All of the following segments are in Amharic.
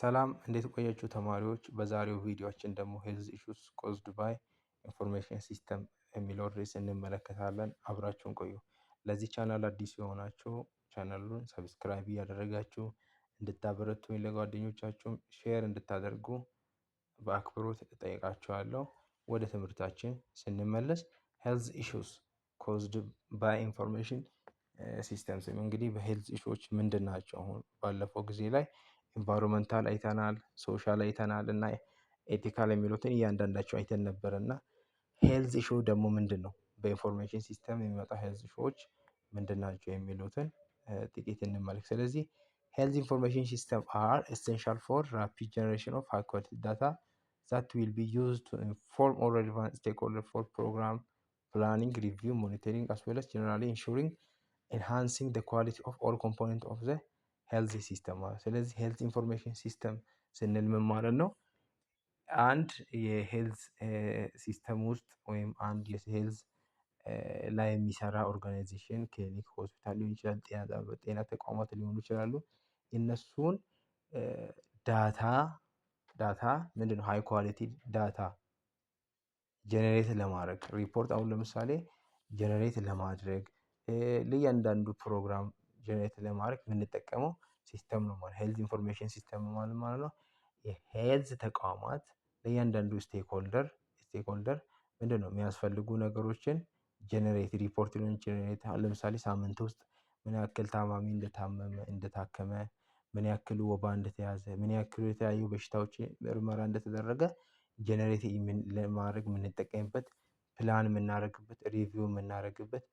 ሰላም እንዴት ቆያችሁ ተማሪዎች? በዛሬው ቪዲዮአችን ደግሞ ሄልዝ ኢሹስ ኮዝድ ባይ ኢንፎርሜሽን ሲስተም የሚለው ርዕስ እንመለከታለን። አብራችሁን ቆዩ። ለዚህ ቻናል አዲስ የሆናችሁ ቻናሉን ሰብስክራይብ እያደረጋችሁ እንድታበረቱኝ ለጓደኞቻችሁም ሼር እንድታደርጉ በአክብሮት እጠይቃችኋለሁ። ወደ ትምህርታችን ስንመለስ ሄልዝ ኢሹስ ኮዝድ ባይ ኢንፎርሜሽን ሲስተምስ እንግዲህ በሄልዝ ኢሹዎች ምንድን ናቸው? አሁን ባለፈው ጊዜ ላይ ኢንቫይሮንመንታል አይተናል፣ ሶሻል አይተናል እና ኤቲካል የሚሉትን እያንዳንዳቸው አይተን ነበር እና ሄልዝ ኢሹ ደግሞ ምንድን ነው? በኢንፎርሜሽን ሲስተም የሚመጣ ሄልዝ ኢሹዎች ምንድን ናቸው የሚሉትን ጥቂት እንመልክ። ስለዚህ ሄልዝ ኢንፎርሜሽን ሲስተም አር ኤሴንሻል ፎር ራፒድ ጀነሬሽን ኦፍ ሃይ ኳሊቲ ዳታ that will be used to inform all relevant stakeholders for program planning, review, monitoring, as well as generally ensuring enhancing the quality of all components of the health system። ስለዚህ ሄልዝ ኢንፎርሜሽን ሲስተም ስንል ምን ማለት ነው? አንድ የሄልዝ ሲስተም ውስጥ ወይም አንድ የሄልዝ ላይ የሚሰራ ኦርጋናይዜሽን ክሊኒክ፣ ሆስፒታል ሊሆን ይችላል፣ ጤና ተቋማት ሊሆኑ ይችላሉ። የነሱን ዳታ ምንድነው ሃይ ኳሊቲ ዳታ ጀነሬት ለማድረግ ሪፖርት አሁን ለምሳሌ ጀነሬት ለማድረግ ለእያንዳንዱ ፕሮግራም ጀነሬት ለማድረግ የምንጠቀመው ሲስተም ነው ማለት ሄልዝ ኢንፎርሜሽን ሲስተም ማለት ነው። የሄልዝ ተቋማት ለእያንዳንዱ ስቴክሆልደር ምንድነው የሚያስፈልጉ ነገሮችን ጀነሬት ሪፖርት ሊሆን ጀነሬት ለምሳሌ ሳምንት ውስጥ ምን ያክል ታማሚ እንደታከመ፣ ምን ያክል ወባ እንደተያዘ፣ ምን ያክል የተለያዩ በሽታዎች ምርመራ እንደተደረገ ጀነሬት ለማድረግ የምንጠቀምበት ፕላን የምናደርግበት ሪቪው የምናደርግበት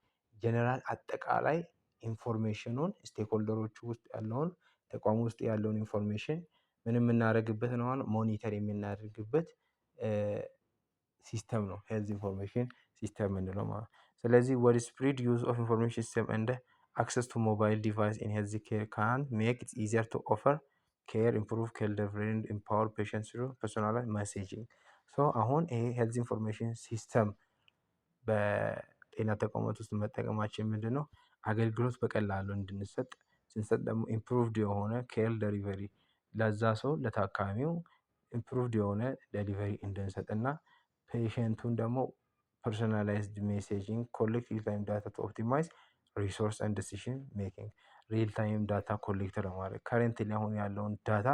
ጀነራል አጠቃላይ ኢንፎርሜሽኑን ስቴክሆልደሮቹ ውስጥ ያለውን ተቋሙ ውስጥ ያለውን ኢንፎርሜሽን ምን የምናደርግበት ነው ማለት ሞኒተር የምናደርግበት ሲስተም ነው ሄልዝ ኢንፎርሜሽን ሲስተም የምንለው ማለት ነው። ስለዚህ ወደ ስፕሪድ ዩዝ ኦፍ ኢንፎርሜሽን ሲስተም እንደ access to mobile device in health care can make it easier to offer care, improve care delivery and empower patients through personalized messaging። አሁን ይሄ ሄልዝ ኢንፎርሜሽን ሲስተም በጤና ተቋማት ውስጥ መጠቀማችን ምንድነው አገልግሎት በቀላሉ እንድንሰጥ ስንሰጥ ደግሞ ኢምፕሩቭድ የሆነ ኬር ደሊቨሪ ለዛ ሰው ለታካሚው ኢምፕሩቭድ የሆነ ደሊቨሪ እንድንሰጥና ፔሸንቱን ደግሞ ፐርሶናላይዝድ ሜሴጂንግ ኮሌክት ሪል ታይም ዳታ ቱ ኦፕቲማይዝ ሪሶርስ ኤንድ ዲሲዥን ሜኪንግ ሪል ታይም ዳታ ኮሌክት ለማድረግ ከረንትሊ አሁን ያለውን ዳታ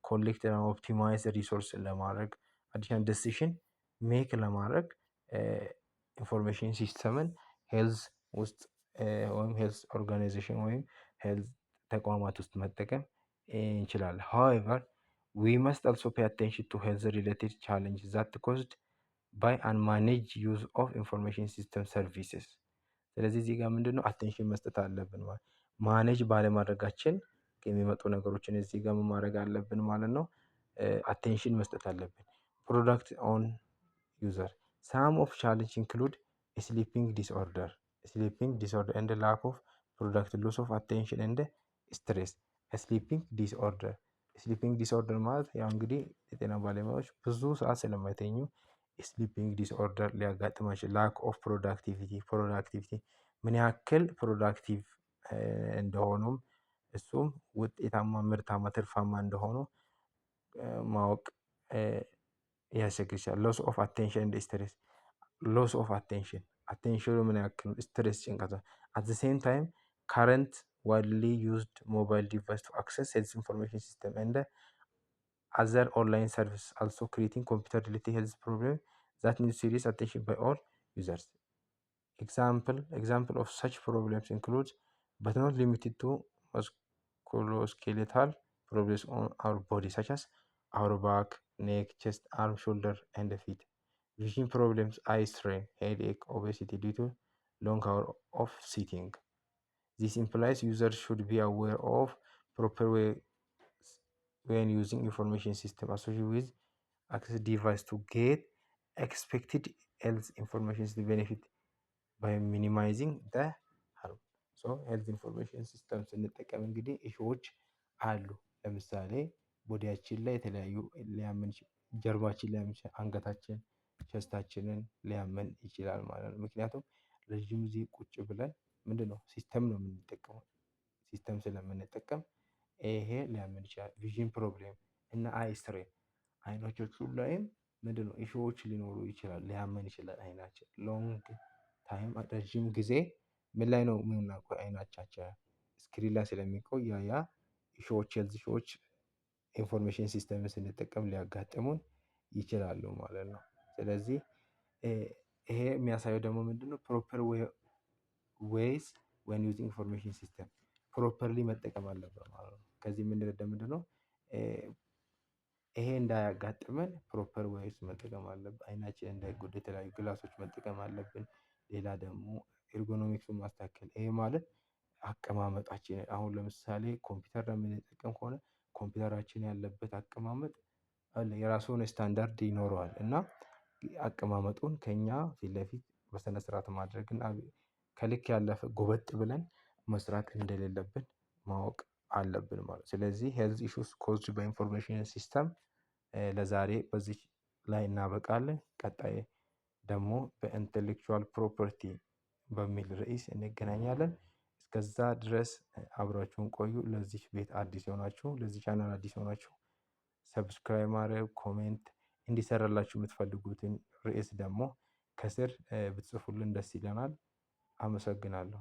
ኮሌክት ኦፕቲማይዝ ሪሶርስ ለማድረግ አዲሽናል ዲሲዥን ሜክ ለማድረግ ኢንፎርሜሽን ሲስተምን ሄልዝ ውስጥ ወይም ሄልዝ ኦርጋናይዜሽን ወይም ሄልዝ ተቋማት ውስጥ መጠቀም እንችላለን። however we must also pay attention to health related challenges that caused by unmanaged use of information system services። ስለዚህ እዚህ ጋር ምንድነው አቴንሽን መስጠት አለብን ማለት ማኔጅ ባለማድረጋችን የሚመጡ ነገሮችን እዚህ ጋር ማድረግ አለብን ማለት ነው። አቴንሽን መስጠት አለብን። ፕሮዳክት ኦን ዩዘር some of challenge include sleeping disorder and lack of product loss of attention and stress። ስሊፒንግ ዲስኦርደር ማለት ያው እንግዲህ የጤና ባለሙያዎች ብዙ ሰዓት ስለማይተኙ ስሊፒንግ ዲስኦርደር ሊያጋጥማቸው ላክ ኦፍ ፕሮዳክቲቪቲ ምን ያክል ፕሮዳክቲቭ እንደሆኑም እሱም ውጤታማ ምርታማ ትርፋማ እንደሆኑ ማወቅ ያስቸግራል። ሎስ ኦፍ አቴንሽን ኤንድ ስትሬስ ሎስ ኦፍ አቴንሽኑ ምን ያክል ስትሬስ ጭንቀት at the same time current widely used mobile device to access health information system and other online service also creating computer related health problem that need serious attention by all users። example of such problems include but not limited to musculoskeletal problems on our body such as our back, neck, chest, arm, shoulder and feet. Vision problems, eye strain, headache, obesity due to long hours of sitting. This implies users should be aware of proper way when using information system associated with access device to get expected health information benefit by minimizing the harm። ሄልዝ ኢንፎርሜሽን ሲስተም ስንጠቀም እንግዲህ ኢሹዎች አሉ። ለምሳሌ ቦዲያችን ላይ የተለያዩ ሊያመን ጀርባችን ሊያመን አንገታችን ቸስታችንን ሊያመን ይችላል ማለት ነው። ምክንያቱም ረጅም ጊዜ ቁጭ ብለን ምንድነው ሲስተም ነው የምንጠቀመው። ሲስተም ስለምንጠቀም ይሄ ሊያመን ይችላል። ቪዥን ፕሮብሌም እና አይ ስትሬን አይኖቻችሁ ላይም ምንድነው ኢሹዎች ሊኖሩ ይችላል። ሊያመን ይችላል አይናችን ሎንግ ታይም ረጅም ጊዜ ምን ላይ ነው የምናውቀው አይናቻችን ስክሪን ላይ ስለሚቆይ ያ ኢሹዎች ሄልዝ ኢሹዎች ኢንፎርሜሽን ሲስተምን ስንጠቀም ሊያጋጥሙን ይችላሉ ማለት ነው። ስለዚህ ይሄ የሚያሳየው ደግሞ ምንድነው ፕሮፐር ዌይስ ዌን ዩዚንግ ኢንፎርሜሽን ሲስተም ፕሮፐርሊ መጠቀም አለብን ማለት ነው። ከዚህ የምንረዳ ምንድነው ይሄ እንዳያጋጥመን ፕሮፐር ዌይስ መጠቀም አለብን። አይናችን እንዳይጎዳ የተለያዩ ግላሶች መጠቀም አለብን። ሌላ ደግሞ ኤርጎኖሚክሱን ማስተካከል ይሄ ማለት አቀማመጣችን አሁን ለምሳሌ ኮምፒውተር የምንጠቀም ከሆነ ኮምፒውተራችን ያለበት አቀማመጥ የራሱን ስታንዳርድ ይኖረዋል እና አቀማመጡን ከኛ ፊት ለፊት በስነ ስርዓት ማድረግ እና ከልክ ያለፈ ጎበጥ ብለን መስራት እንደሌለብን ማወቅ አለብን ማለት ነው። ስለዚህ ሄልዝ ኢሹስ ኮዝድ ባይ ኢንፎርሜሽን ሲስተም ለዛሬ በዚህ ላይ እናበቃለን። ቀጣይ ደግሞ በኢንተሌክቹዋል ፕሮፐርቲ በሚል ርዕስ እንገናኛለን። እስከዛ ድረስ አብራችሁን ቆዩ። ለዚህ ቤት አዲስ የሆናችሁ ለዚህ ቻናል አዲስ የሆናችሁ ሰብስክራይብ ማድረግ ኮሜንት እንዲሰራላችሁ የምትፈልጉትን ርዕስ ደግሞ ከስር ብትጽፉልን ደስ ይለናል። አመሰግናለሁ።